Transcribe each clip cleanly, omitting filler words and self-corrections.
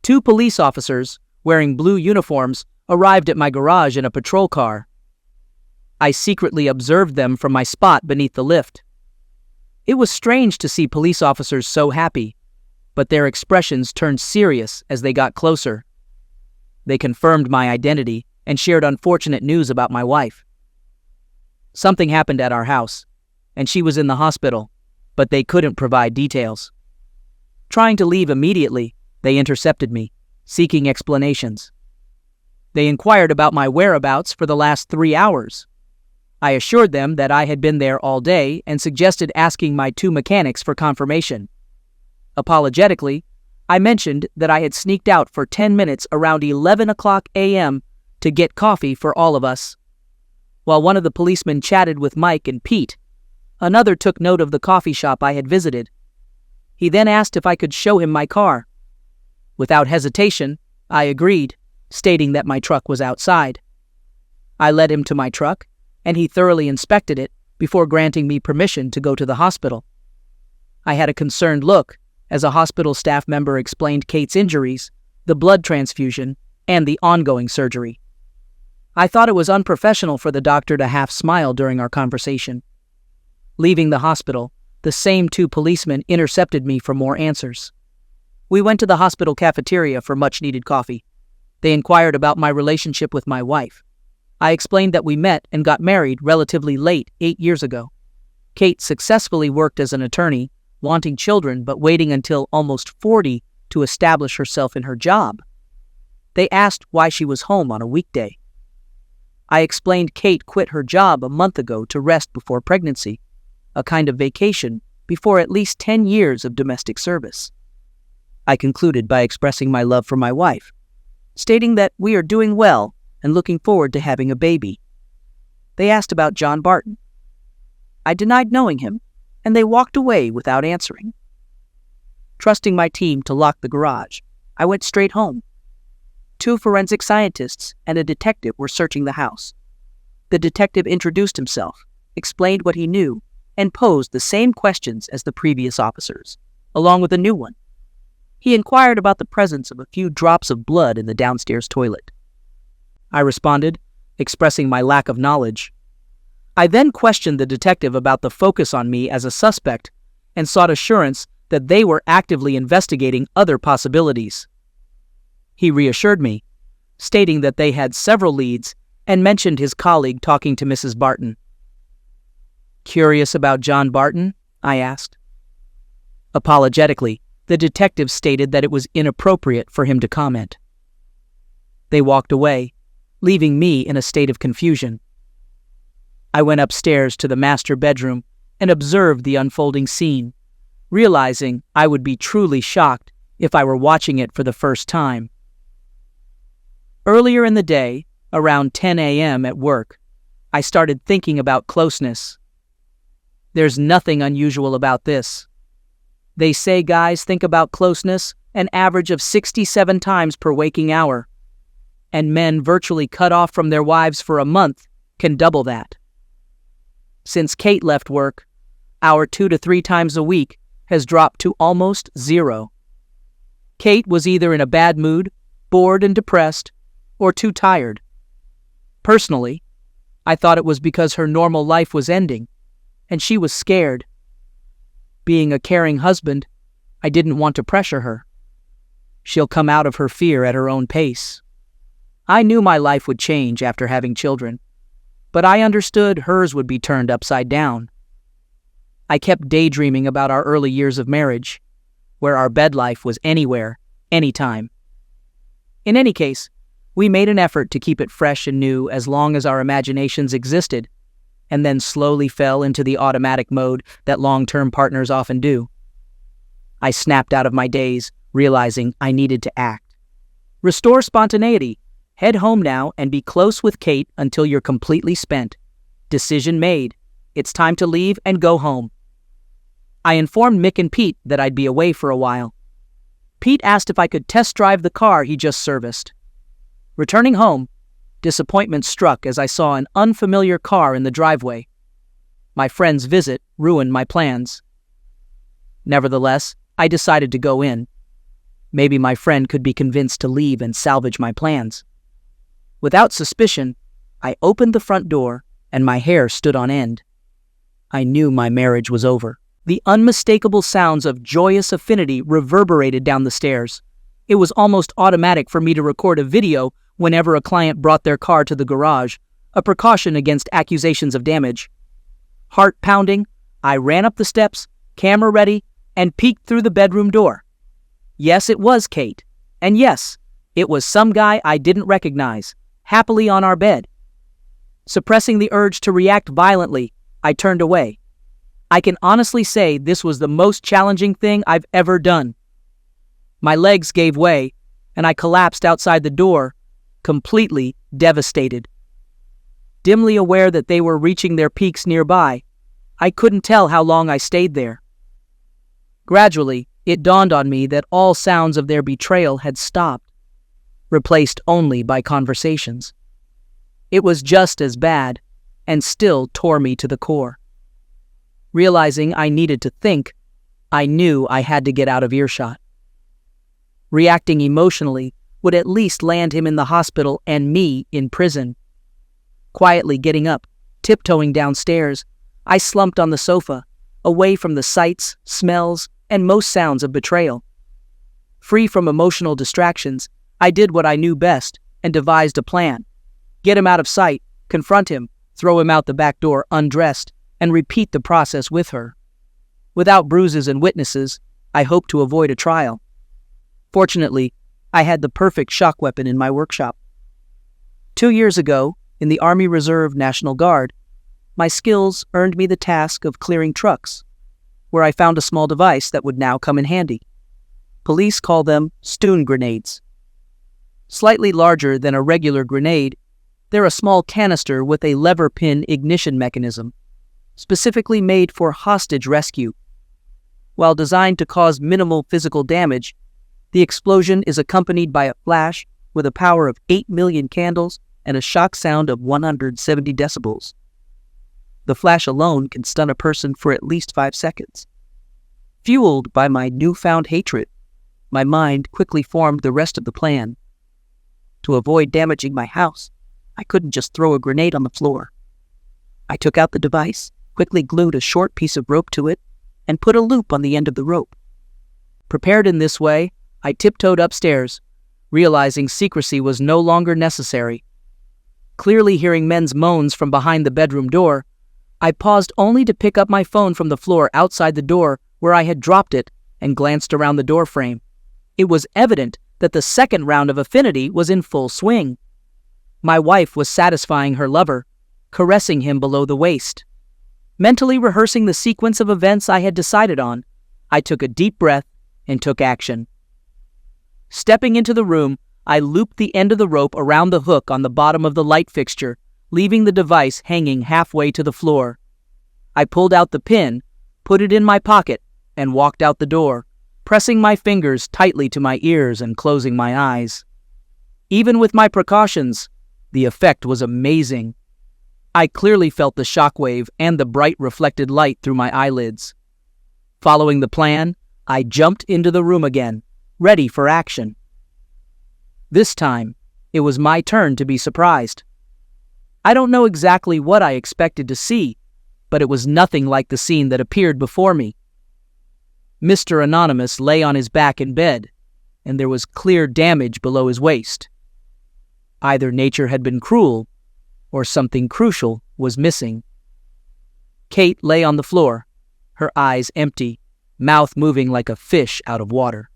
2 police officers, wearing blue uniforms, arrived at my garage in a patrol car. I secretly observed them from my spot beneath the lift. It was strange to see police officers so happy, but their expressions turned serious as they got closer. They confirmed my identity and shared unfortunate news about my wife. Something happened at our house, and she was in the hospital, but they couldn't provide details. Trying to leave immediately, they intercepted me, seeking explanations. They inquired about my whereabouts for the last 3 hours. I assured them that I had been there all day and suggested asking my 2 mechanics for confirmation. Apologetically, I mentioned that I had sneaked out for 10 minutes around 11 o'clock a.m. to get coffee for all of us. While one of the policemen chatted with Mike and Pete, another took note of the coffee shop I had visited. He then asked if I could show him my car. Without hesitation, I agreed, stating that my truck was outside. I led him to my truck, and he thoroughly inspected it before granting me permission to go to the hospital. I had a concerned look as a hospital staff member explained Kate's injuries, the blood transfusion, and the ongoing surgery. I thought it was unprofessional for the doctor to half smile during our conversation. Leaving the hospital, the same 2 policemen intercepted me for more answers. We went to the hospital cafeteria for much-needed coffee. They inquired about my relationship with my wife. I explained that we met and got married relatively late 8 years ago. Kate successfully worked as an attorney, wanting children but waiting until almost 40 to establish herself in her job. They asked why she was home on a weekday. I explained Kate quit her job a month ago to rest before pregnancy, a kind of vacation before at least 10 years of domestic service. I concluded by expressing my love for my wife, stating that we are doing well and looking forward to having a baby. They asked about John Barton. I denied knowing him, and they walked away without answering. Trusting my team to lock the garage, I went straight home. 2 forensic scientists and a detective were searching the house. The detective introduced himself, explained what he knew, and posed the same questions as the previous officers, along with a new one. He inquired about the presence of a few drops of blood in the downstairs toilet. I responded, expressing my lack of knowledge. I then questioned the detective about the focus on me as a suspect and sought assurance that they were actively investigating other possibilities. He reassured me, stating that they had several leads and mentioned his colleague talking to Mrs. Barton. Curious about John Barton? I asked. Apologetically, the detective stated that it was inappropriate for him to comment. They walked away, leaving me in a state of confusion. I went upstairs to the master bedroom and observed the unfolding scene, realizing I would be truly shocked if I were watching it for the first time. Earlier in the day, around 10 a.m. at work, I started thinking about closeness. There's nothing unusual about this. They say guys think about closeness an average of 67 times per waking hour, and men virtually cut off from their wives for a month can double that. Since Kate left work, our 2 to 3 times a week has dropped to almost 0. Kate was either in a bad mood, bored and depressed, or too tired. Personally, I thought it was because her normal life was ending, and she was scared. Being a caring husband, I didn't want to pressure her. She'll come out of her fear at her own pace. I knew my life would change after having children, but I understood hers would be turned upside down. I kept daydreaming about our early years of marriage, where our bed life was anywhere, anytime. In any case, we made an effort to keep it fresh and new as long as our imaginations existed, and then slowly fell into the automatic mode that long-term partners often do. I snapped out of my daze, realizing I needed to act. Restore spontaneity. Head home now and be close with Kate until you're completely spent. Decision made. It's time to leave and go home. I informed Mick and Pete that I'd be away for a while. Pete asked if I could test drive the car he just serviced. Returning home, disappointment struck as I saw an unfamiliar car in the driveway. My friend's visit ruined my plans. Nevertheless, I decided to go in. Maybe my friend could be convinced to leave and salvage my plans. Without suspicion, I opened the front door and my hair stood on end. I knew my marriage was over. The unmistakable sounds of joyous affinity reverberated down the stairs. It was almost automatic for me to record a video whenever a client brought their car to the garage, a precaution against accusations of damage. Heart pounding, I ran up the steps, camera ready, and peeked through the bedroom door. Yes, it was Kate. And yes, it was some guy I didn't recognize, happily on our bed. Suppressing the urge to react violently, I turned away. I can honestly say this was the most challenging thing I've ever done. My legs gave way, and I collapsed outside the door, completely devastated. Dimly aware that they were reaching their peaks nearby, I couldn't tell how long I stayed there. Gradually, it dawned on me that all sounds of their betrayal had stopped, replaced only by conversations. It was just as bad, and still tore me to the core. Realizing I needed to think, I knew I had to get out of earshot. Reacting emotionally would at least land him in the hospital and me in prison. Quietly getting up, tiptoeing downstairs, I slumped on the sofa, away from the sights, smells, and most sounds of betrayal. Free from emotional distractions, I did what I knew best and devised a plan. Get him out of sight, confront him, throw him out the back door undressed, and repeat the process with her. Without bruises and witnesses, I hoped to avoid a trial. Fortunately, I had the perfect shock weapon in my workshop. 2 years ago, in the Army Reserve National Guard, my skills earned me the task of clearing trucks, where I found a small device that would now come in handy. Police call them stun grenades. Slightly larger than a regular grenade, they're a small canister with a lever pin ignition mechanism, specifically made for hostage rescue. While designed to cause minimal physical damage, the explosion is accompanied by a flash with a power of 8 million candles and a shock sound of 170 decibels. The flash alone can stun a person for at least 5 seconds. Fueled by my newfound hatred, my mind quickly formed the rest of the plan. To avoid damaging my house, I couldn't just throw a grenade on the floor. I took out the device, quickly glued a short piece of rope to it, and put a loop on the end of the rope. Prepared in this way, I tiptoed upstairs, realizing secrecy was no longer necessary. Clearly hearing men's moans from behind the bedroom door, I paused only to pick up my phone from the floor outside the door where I had dropped it and glanced around the door frame. It was evident that the second round of affinity was in full swing. My wife was satisfying her lover, caressing him below the waist. Mentally rehearsing the sequence of events I had decided on, I took a deep breath and took action. Stepping into the room, I looped the end of the rope around the hook on the bottom of the light fixture, leaving the device hanging halfway to the floor. I pulled out the pin, put it in my pocket, and walked out the door, pressing my fingers tightly to my ears and closing my eyes. Even with my precautions, the effect was amazing. I clearly felt the shockwave and the bright reflected light through my eyelids. Following the plan, I jumped into the room again, ready for action. This time, it was my turn to be surprised. I don't know exactly what I expected to see, but it was nothing like the scene that appeared before me. Mr. Anonymous lay on his back in bed, and there was clear damage below his waist. Either nature had been cruel, or something crucial was missing. Kate lay on the floor, her eyes empty, mouth moving like a fish out of water.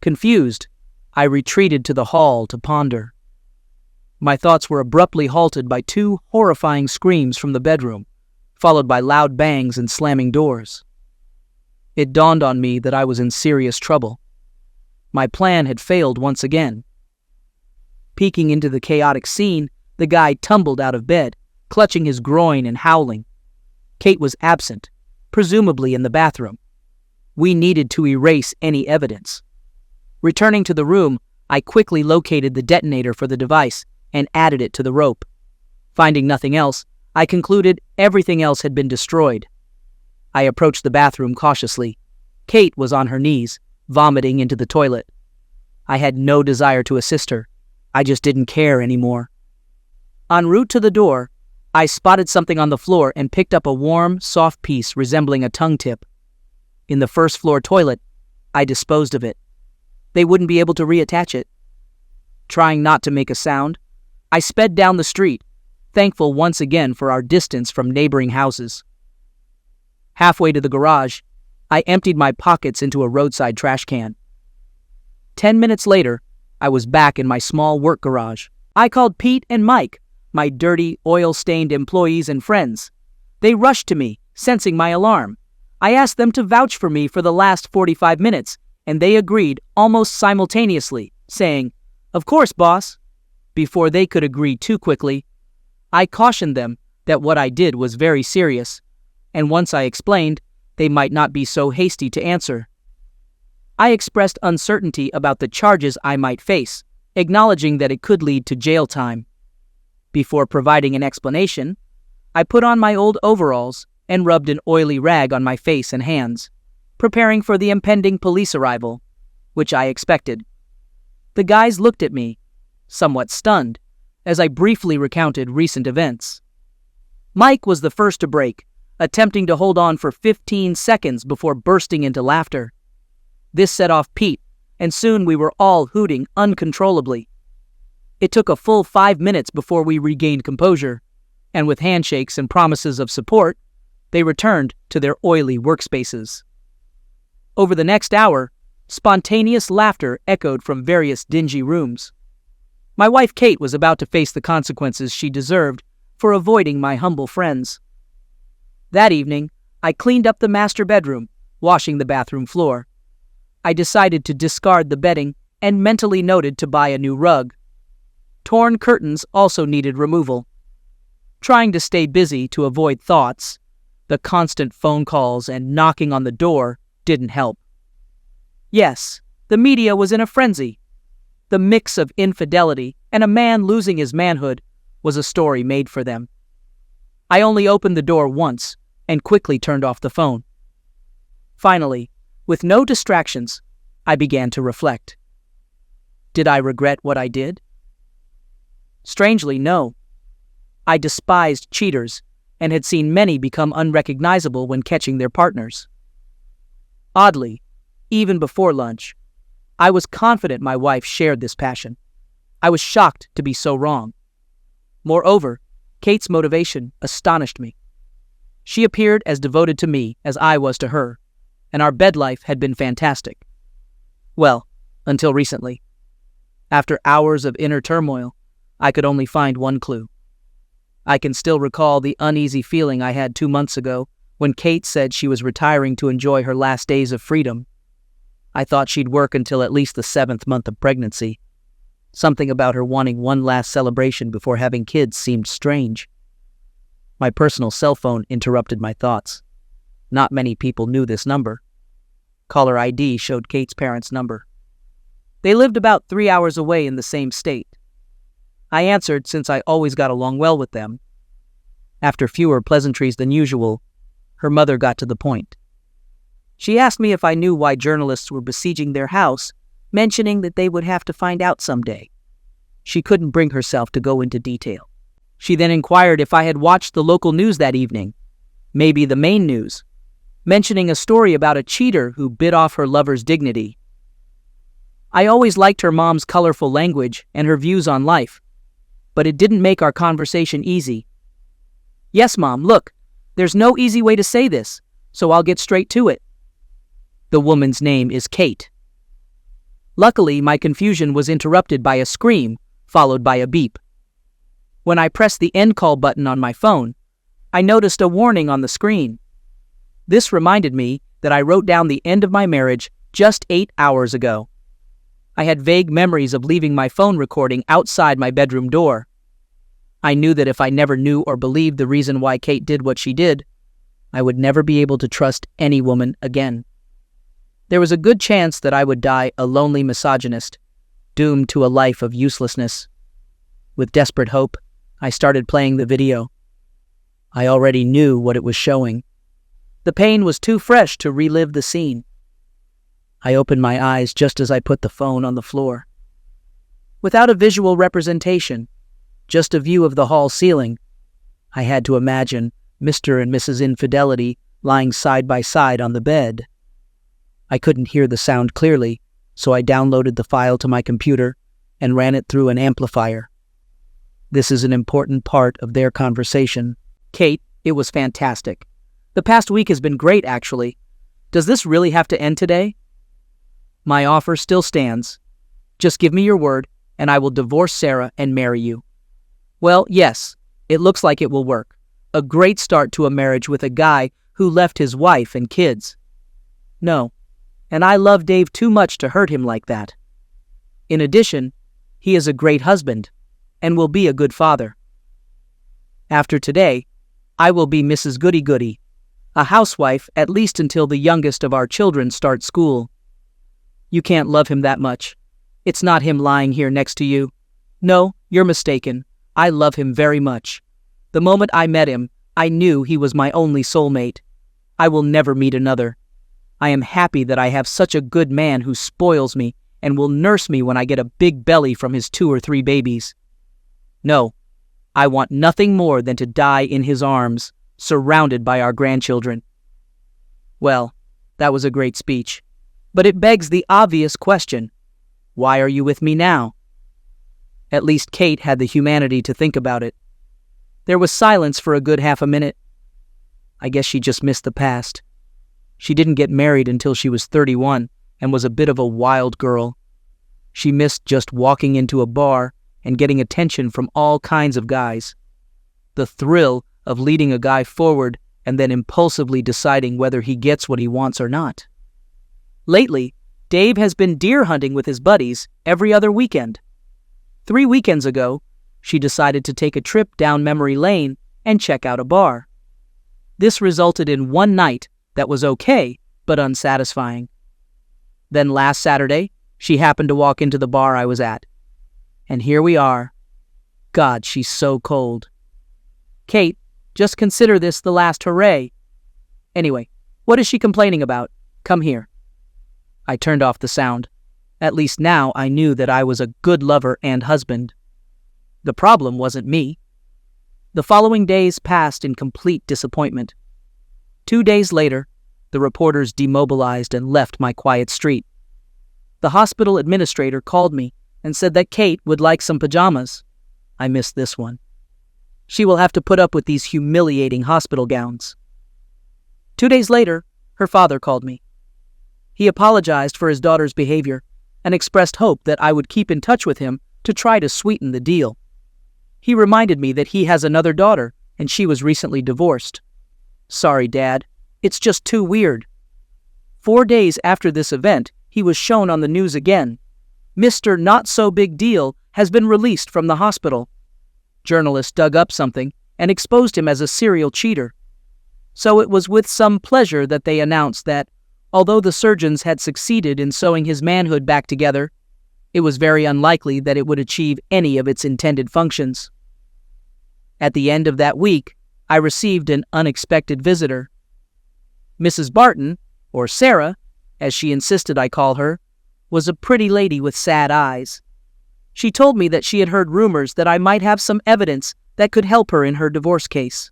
Confused, I retreated to the hall to ponder. My thoughts were abruptly halted by 2 horrifying screams from the bedroom, followed by loud bangs and slamming doors. It dawned on me that I was in serious trouble. My plan had failed once again. Peeking into the chaotic scene, the guy tumbled out of bed, clutching his groin and howling. Kate was absent, presumably in the bathroom. We needed to erase any evidence. Returning to the room, I quickly located the detonator for the device and added it to the rope. Finding nothing else, I concluded everything else had been destroyed. I approached the bathroom cautiously. Kate was on her knees, vomiting into the toilet. I had no desire to assist her. I just didn't care anymore. En route to the door, I spotted something on the floor and picked up a warm, soft piece resembling a tongue tip. In the first floor toilet, I disposed of it. They wouldn't be able to reattach it. Trying not to make a sound, I sped down the street, thankful once again for our distance from neighboring houses. Halfway to the garage, I emptied my pockets into a roadside trash can. 10 minutes later, I was back in my small work garage. I called Pete and Mike, my dirty, oil-stained employees and friends. They rushed to me, sensing my alarm. I asked them to vouch for me for the last 45 minutes, and they agreed almost simultaneously, saying, "Of course, boss." Before they could agree too quickly, I cautioned them that what I did was very serious, and once I explained, they might not be so hasty to answer. I expressed uncertainty about the charges I might face, acknowledging that it could lead to jail time. Before providing an explanation, I put on my old overalls and rubbed an oily rag on my face and hands, preparing for the impending police arrival, which I expected. The guys looked at me, somewhat stunned, as I briefly recounted recent events. Mike was the first to break, attempting to hold on for 15 seconds before bursting into laughter. This set off Pete, and soon we were all hooting uncontrollably. It took a full 5 minutes before we regained composure, and with handshakes and promises of support, they returned to their oily workspaces. Over the next hour, spontaneous laughter echoed from various dingy rooms. My wife Kate was about to face the consequences she deserved for avoiding my humble friends. That evening, I cleaned up the master bedroom, washing the bathroom floor. I decided to discard the bedding and mentally noted to buy a new rug. Torn curtains also needed removal. Trying to stay busy to avoid thoughts, the constant phone calls and knocking on the door didn't help. Yes, the media was in a frenzy. The mix of infidelity and a man losing his manhood was a story made for them. I only opened the door once and quickly turned off the phone. Finally, with no distractions, I began to reflect. Did I regret what I did? Strangely, no. I despised cheaters and had seen many become unrecognizable when catching their partners. Oddly, even before lunch, I was confident my wife shared this passion. I was shocked to be so wrong. Moreover, Kate's motivation astonished me. She appeared as devoted to me as I was to her, and our bed life had been fantastic. Well, until recently. After hours of inner turmoil, I could only find one clue. I can still recall the uneasy feeling I had 2 months ago when Kate said she was retiring to enjoy her last days of freedom. I thought she'd work until at least the 7th month of pregnancy. Something about her wanting one last celebration before having kids seemed strange. My personal cell phone interrupted my thoughts. Not many people knew this number. Caller ID showed Kate's parents' number. They lived about 3 hours away in the same state. I answered since I always got along well with them. After fewer pleasantries than usual, her mother got to the point. She asked me if I knew why journalists were besieging their house, mentioning that they would have to find out someday. She couldn't bring herself to go into detail. She then inquired if I had watched the local news that evening, maybe the main news, mentioning a story about a cheater who bit off her lover's dignity. I always liked her mom's colorful language and her views on life, but it didn't make our conversation easy. "Yes, Mom, look, there's no easy way to say this, so I'll get straight to it. The woman's name is Kate." Luckily, my confusion was interrupted by a scream, followed by a beep. When I pressed the end call button on my phone, I noticed a warning on the screen. This reminded me that I wrote down the end of my marriage just 8 hours ago. I had vague memories of leaving my phone recording outside my bedroom door. I knew that if I never knew or believed the reason why Kate did what she did, I would never be able to trust any woman again. There was a good chance that I would die a lonely misogynist, doomed to a life of uselessness. With desperate hope, I started playing the video. I already knew what it was showing. The pain was too fresh to relive the scene. I opened my eyes just as I put the phone on the floor. Without a visual representation, just a view of the hall ceiling, I had to imagine Mr. and Mrs. Infidelity lying side by side on the bed. I couldn't hear the sound clearly, so I downloaded the file to my computer and ran it through an amplifier. This is an important part of their conversation. Kate, it was fantastic. The past week has been great, actually. Does this really have to end today? My offer still stands. Just give me your word, and I will divorce Sarah and marry you. Well, yes, it looks like it will work. A great start to a marriage with a guy who left his wife and kids. No, and I love Dave too much to hurt him like that. In addition, he is a great husband and will be a good father. After today, I will be Mrs. Goody-Goody, a housewife at least until the youngest of our children start school. You can't love him that much. It's not him lying here next to you. No, you're mistaken. I love him very much. The moment I met him, I knew he was my only soulmate. I will never meet another. I am happy that I have such a good man who spoils me and will nurse me when I get a big belly from his 2 or 3 babies. No, I want nothing more than to die in his arms, surrounded by our grandchildren. Well, that was a great speech. But it begs the obvious question. Why are you with me now? At least Kate had the humanity to think about it. There was silence for a good half a minute. I guess she just missed the past. She didn't get married until she was 31 and was a bit of a wild girl. She missed just walking into a bar and getting attention from all kinds of guys. The thrill of leading a guy forward and then impulsively deciding whether he gets what he wants or not. Lately, Dave has been deer hunting with his buddies every other weekend. 3 weekends ago, she decided to take a trip down memory lane and check out a bar. This resulted in one night that was okay, but unsatisfying. Then last Saturday, she happened to walk into the bar I was at. And here we are. God, she's so cold. Kate, just consider this the last hooray. Anyway, what is she complaining about? Come here. I turned off the sound. At least now I knew that I was a good lover and husband. The problem wasn't me. The following days passed in complete disappointment. 2 days later, the reporters demobilized and left my quiet street. The hospital administrator called me and said that Kate would like some pajamas. I missed this one. She will have to put up with these humiliating hospital gowns. 2 days later, her father called me. He apologized for his daughter's behavior and expressed hope that I would keep in touch with him to try to sweeten the deal. He reminded me that he has another daughter and she was recently divorced. Sorry, Dad. It's just too weird. 4 days after this event, he was shown on the news again. Mr. Not-So-Big-Deal has been released from the hospital. Journalists dug up something and exposed him as a serial cheater. So it was with some pleasure that they announced that, although the surgeons had succeeded in sewing his manhood back together, it was very unlikely that it would achieve any of its intended functions. At the end of that week, I received an unexpected visitor. Mrs. Barton, or Sarah, as she insisted I call her, was a pretty lady with sad eyes. She told me that she had heard rumors that I might have some evidence that could help her in her divorce case.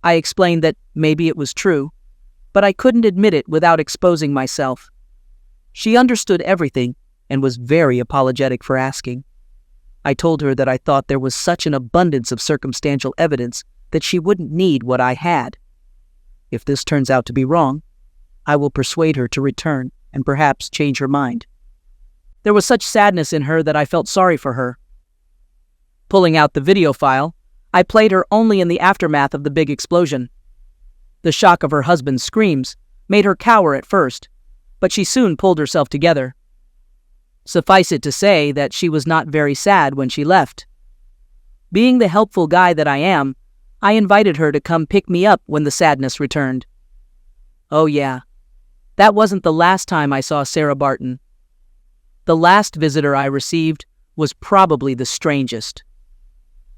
I explained that maybe it was true, but I couldn't admit it without exposing myself. She understood everything and was very apologetic for asking. I told her that I thought there was such an abundance of circumstantial evidence that she wouldn't need what I had. If this turns out to be wrong, I will persuade her to return and perhaps change her mind. There was such sadness in her that I felt sorry for her. Pulling out the video file, I played her only in the aftermath of the big explosion. The shock of her husband's screams made her cower at first, but she soon pulled herself together. Suffice it to say that she was not very sad when she left. Being the helpful guy that I am, I invited her to come pick me up when the sadness returned. Oh yeah, that wasn't the last time I saw Sarah Barton. The last visitor I received was probably the strangest.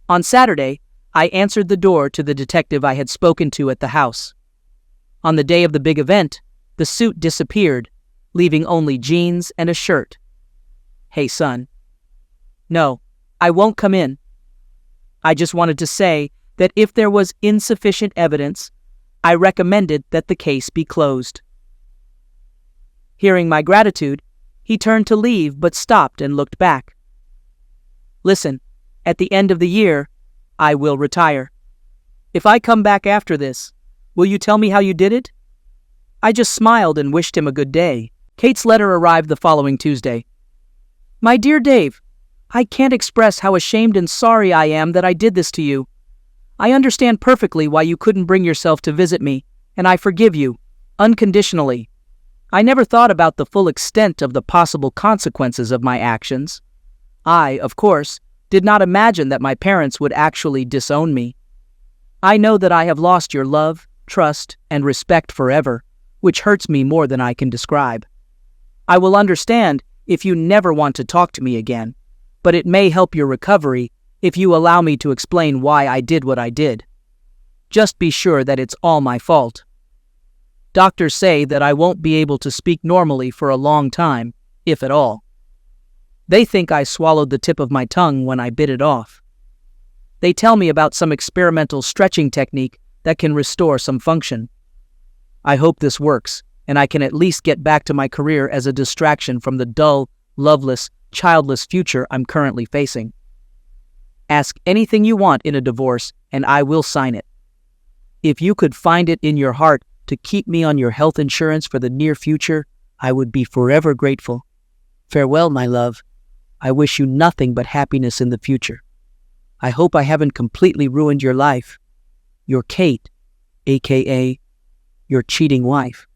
On Saturday, I answered the door to the detective I had spoken to at the house. On the day of the big event, the suit disappeared, leaving only jeans and a shirt. "Hey, son." "No, I won't come in. I just wanted to say that if there was insufficient evidence, I recommended that the case be closed." Hearing my gratitude, he turned to leave but stopped and looked back. "Listen, at the end of the year, I will retire. If I come back after this, will you tell me how you did it?" I just smiled and wished him a good day. Kate's letter arrived the following Tuesday. "My dear Dave, I can't express how ashamed and sorry I am that I did this to you. I understand perfectly why you couldn't bring yourself to visit me, and I forgive you, unconditionally. I never thought about the full extent of the possible consequences of my actions. I, of course, did not imagine that my parents would actually disown me. I know that I have lost your love, trust, and respect forever, which hurts me more than I can describe. I will understand if you never want to talk to me again, but it may help your recovery if you allow me to explain why I did what I did. Just be sure that it's all my fault. Doctors say that I won't be able to speak normally for a long time, if at all. They think I swallowed the tip of my tongue when I bit it off. They tell me about some experimental stretching technique that can restore some function. I hope this works, and I can at least get back to my career as a distraction from the dull, loveless, childless future I'm currently facing. Ask anything you want in a divorce, and I will sign it. If you could find it in your heart to keep me on your health insurance for the near future, I would be forever grateful. Farewell, my love. I wish you nothing but happiness in the future. I hope I haven't completely ruined your life. Your Kate, aka your cheating wife."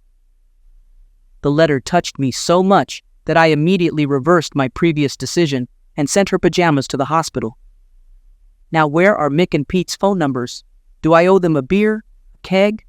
The letter touched me so much that I immediately reversed my previous decision and sent her pajamas to the hospital. Now, where are Mick and Pete's phone numbers? Do I owe them a beer, a keg,